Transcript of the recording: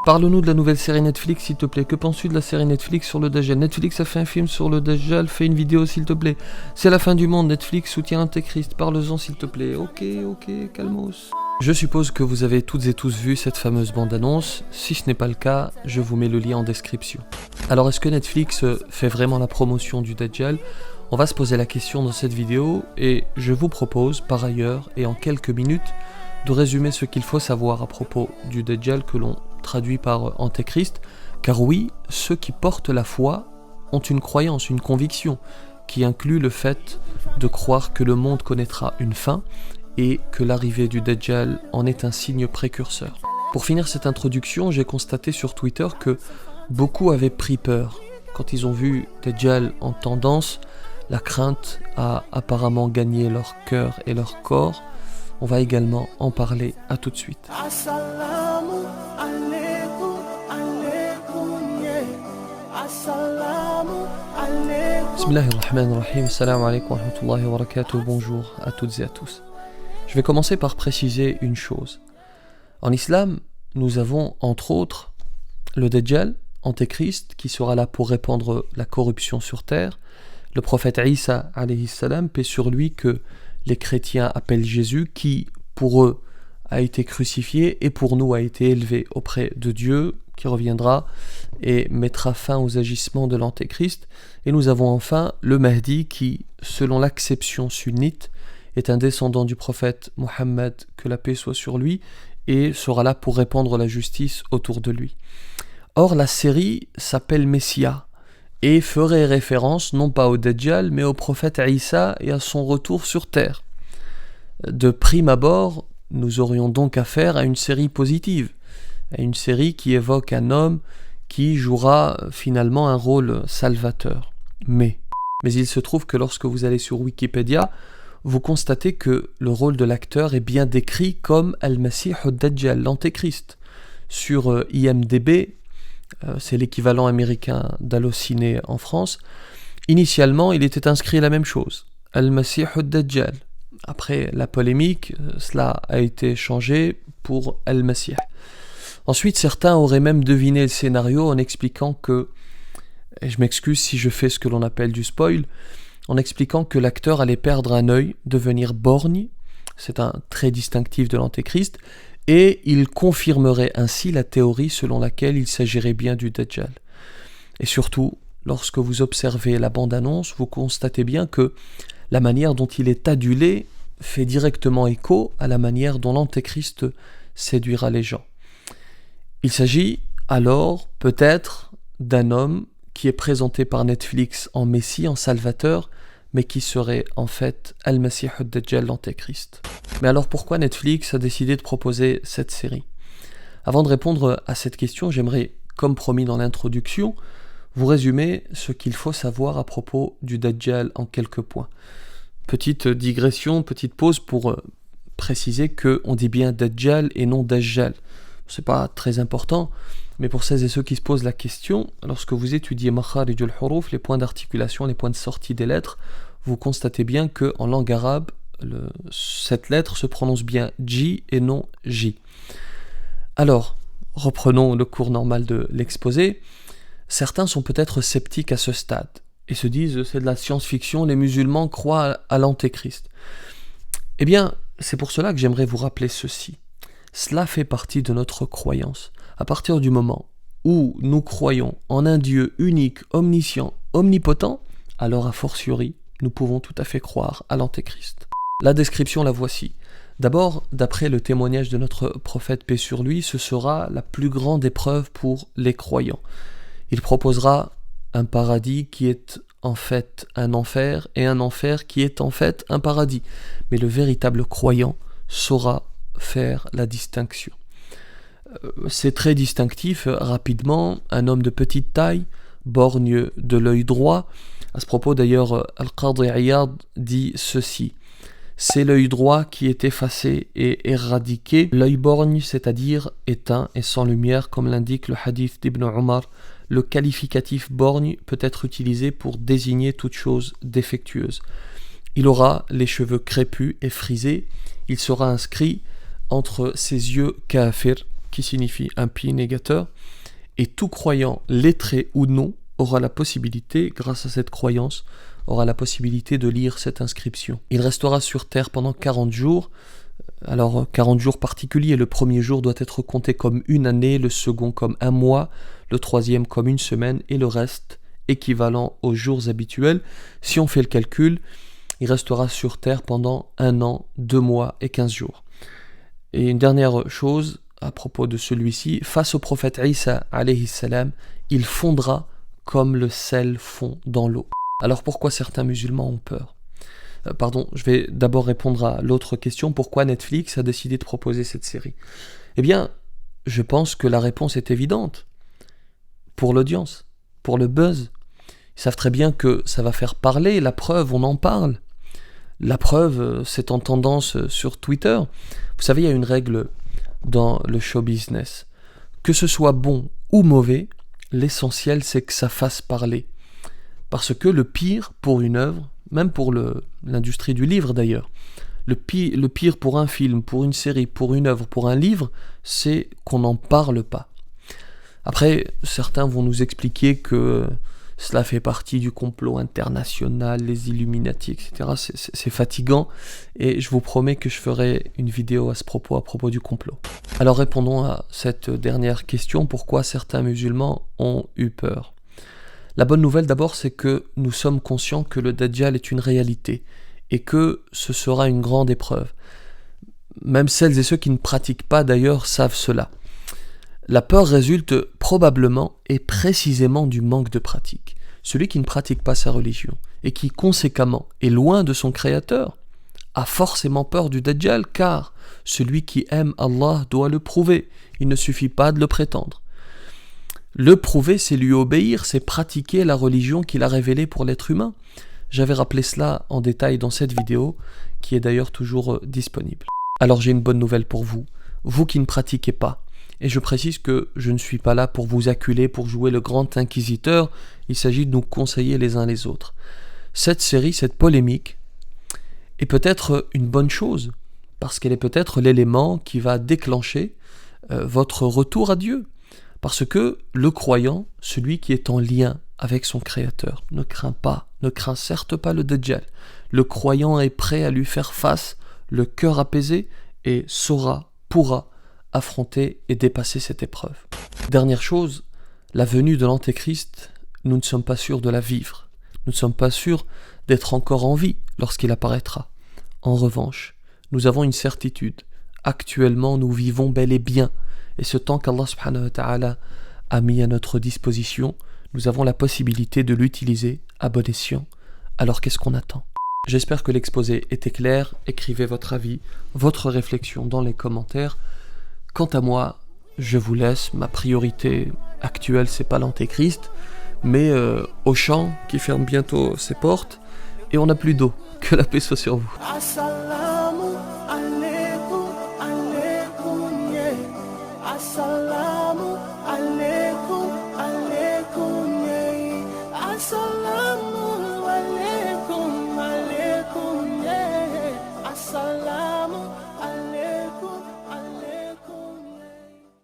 Parle-nous de la nouvelle série Netflix, s'il te plaît. Que penses-tu de la série Netflix sur le Dajjal? Netflix a fait un film sur le Dajjal, fais une vidéo s'il te plaît. C'est la fin du monde, Netflix soutient l'Antéchrist, parle-en s'il te plaît. Ok, calmos. Je suppose que vous avez toutes et tous vu cette fameuse bande-annonce. Si ce n'est pas le cas, je vous mets le lien en description. Alors, est-ce que Netflix fait vraiment la promotion du Dajjal? On va se poser la question dans cette vidéo et je vous propose par ailleurs et en quelques minutes de résumer ce qu'il faut savoir à propos du Dajjal que l'on traduit par Antéchrist, car oui, ceux qui portent la foi ont une croyance, une conviction, qui inclut le fait de croire que le monde connaîtra une fin et que l'arrivée du Dajjal en est un signe précurseur. Pour finir cette introduction, j'ai constaté sur Twitter que beaucoup avaient pris peur. Quand ils ont vu Dajjal en tendance, la crainte a apparemment gagné leur cœur et leur corps. On va également en parler, à tout de suite. Bismillahirrahmanirrahim, assalamu alaikum wa rahmatullahi wa barakatuh, bonjour à toutes et à tous. Je vais commencer par préciser une chose. En islam, nous avons entre autres le Dajjal, Antéchrist, qui sera là pour répandre la corruption sur terre, le prophète Isa, alayhi salam, paix sur lui, que les chrétiens appellent Jésus, qui pour eux a été crucifié et pour nous a été élevé auprès de Dieu, qui reviendra et mettra fin aux agissements de l'Antéchrist. Et nous avons enfin le Mahdi qui, selon l'acception sunnite, est un descendant du prophète Mohammed, que la paix soit sur lui, et sera là pour répandre la justice autour de lui. Or, la série s'appelle Messia et ferait référence non pas au Dajjal, mais au prophète Isa et à son retour sur terre. De prime abord, nous aurions donc affaire à une série positive, à une série qui évoque un homme qui jouera finalement un rôle salvateur. Mais il se trouve que lorsque vous allez sur Wikipédia, vous constatez que le rôle de l'acteur est bien décrit comme Al-Masih ad-Dajjal, l'Antéchrist. Sur IMDb, c'est l'équivalent américain d'Allociné en France, initialement il était inscrit la même chose, Al-Masih ad-Dajjal. Après la polémique, cela a été changé pour Al-Masih. Ensuite, certains auraient même deviné le scénario en expliquant que, et je m'excuse si je fais ce que l'on appelle du spoil, en expliquant que l'acteur allait perdre un œil, devenir borgne, c'est un trait distinctif de l'Antéchrist, et il confirmerait ainsi la théorie selon laquelle il s'agirait bien du Dajjal. Et surtout, lorsque vous observez la bande-annonce, vous constatez bien que la manière dont il est adulé fait directement écho à la manière dont l'Antéchrist séduira les gens. Il s'agit alors peut-être d'un homme qui est présenté par Netflix en Messie, en Salvateur, mais qui serait en fait Al-Masih ad-Dajjal, l'Antéchrist. Mais alors pourquoi Netflix a décidé de proposer cette série? Avant de répondre à cette question, j'aimerais, comme promis dans l'introduction, vous résumer ce qu'il faut savoir à propos du Dajjal en quelques points. Petite digression, petite pause pour préciser qu'on dit bien Dajjal et non Dajjal. C'est pas très important, mais pour celles et ceux qui se posent la question, lorsque vous étudiez Makharij al-Huruf, les points d'articulation, les points de sortie des lettres, vous constatez bien qu'en langue arabe, cette lettre se prononce bien J et non J. Alors, reprenons le cours normal de l'exposé. Certains sont peut-être sceptiques à ce stade et se disent c'est de la science-fiction, les musulmans croient à l'Antéchrist. Eh bien, c'est pour cela que j'aimerais vous rappeler ceci. Cela fait partie de notre croyance. À partir du moment où nous croyons en un Dieu unique, omniscient, omnipotent, alors a fortiori, nous pouvons tout à fait croire à l'Antéchrist. La description, la voici. D'abord, d'après le témoignage de notre prophète, paix sur lui, ce sera la plus grande épreuve pour les croyants. Il proposera un paradis qui est en fait un enfer et un enfer qui est en fait un paradis. Mais le véritable croyant saura faire la distinction. C'est très distinctif, rapidement, un homme de petite taille, borgne de l'œil droit. À ce propos d'ailleurs, Al-Qadi Iyad dit ceci: c'est l'œil droit qui est effacé et éradiqué, l'œil borgne, c'est-à-dire éteint et sans lumière, comme l'indique le hadith d'Ibn Omar. Le qualificatif borgne peut être utilisé pour désigner toute chose défectueuse. Il aura les cheveux crépus et frisés, il sera inscrit entre ses yeux kafir, qui signifie impie, négateur, et tout croyant, lettré ou non, aura la possibilité, grâce à cette croyance, aura la possibilité de lire cette inscription. Il restera sur terre pendant 40 jours. Alors 40 jours particuliers, le premier jour doit être compté comme une année, le second comme un mois, le troisième comme une semaine et le reste équivalent aux jours habituels. Si on fait le calcul, il restera sur terre pendant 1 an, 2 mois et 15 jours. Et une dernière chose à propos de celui-ci, face au prophète Isa alayhi salam, il fondra comme le sel fond dans l'eau. Alors pourquoi certains musulmans ont peur ? Je vais d'abord répondre à l'autre question, pourquoi Netflix a décidé de proposer cette série ? Eh bien, je pense que la réponse est évidente. Pour l'audience, pour le buzz. Ils savent très bien que ça va faire parler, la preuve, on en parle. La preuve, c'est en tendance sur Twitter. Vous savez, il y a une règle dans le show business. Que ce soit bon ou mauvais, l'essentiel c'est que ça fasse parler. Parce que le pire pour une œuvre, même pour l'industrie du livre d'ailleurs, le pire pour un film, pour une série, pour une œuvre, pour un livre, c'est qu'on n'en parle pas. Après, certains vont nous expliquer que cela fait partie du complot international, les Illuminati, etc. C'est fatigant et je vous promets que je ferai une vidéo à propos du complot. Alors répondons à cette dernière question, pourquoi certains musulmans ont eu peur ? La bonne nouvelle d'abord, c'est que nous sommes conscients que le Dajjal est une réalité et que ce sera une grande épreuve. Même celles et ceux qui ne pratiquent pas d'ailleurs savent cela. La peur résulte probablement et précisément du manque de pratique. Celui qui ne pratique pas sa religion et qui conséquemment est loin de son Créateur a forcément peur du Dajjal, car celui qui aime Allah doit le prouver. Il ne suffit pas de le prétendre. Le prouver, c'est lui obéir, c'est pratiquer la religion qu'il a révélée pour l'être humain. J'avais rappelé cela en détail dans cette vidéo, qui est d'ailleurs toujours disponible. Alors j'ai une bonne nouvelle pour vous, vous qui ne pratiquez pas. Et je précise que je ne suis pas là pour vous acculer, pour jouer le grand inquisiteur, il s'agit de nous conseiller les uns les autres. Cette série, cette polémique, est peut-être une bonne chose, parce qu'elle est peut-être l'élément qui va déclencher votre retour à Dieu. Parce que le croyant, celui qui est en lien avec son Créateur, ne craint certes pas le Dajjal. Le croyant est prêt à lui faire face, le cœur apaisé, et pourra affronter et dépasser cette épreuve. Dernière chose, la venue de l'Antéchrist, nous ne sommes pas sûrs de la vivre. Nous ne sommes pas sûrs d'être encore en vie lorsqu'il apparaîtra. En revanche, nous avons une certitude. Actuellement, nous vivons bel et bien. Et ce temps qu'Allah subhanahu wa ta'ala a mis à notre disposition, nous avons la possibilité de l'utiliser à bon escient. Alors qu'est-ce qu'on attend ? J'espère que l'exposé était clair. Écrivez votre avis, votre réflexion dans les commentaires. Quant à moi, je vous laisse. Ma priorité actuelle, c'est pas l'Antéchrist, mais Auchan qui ferme bientôt ses portes et on n'a plus d'eau. Que la paix soit sur vous.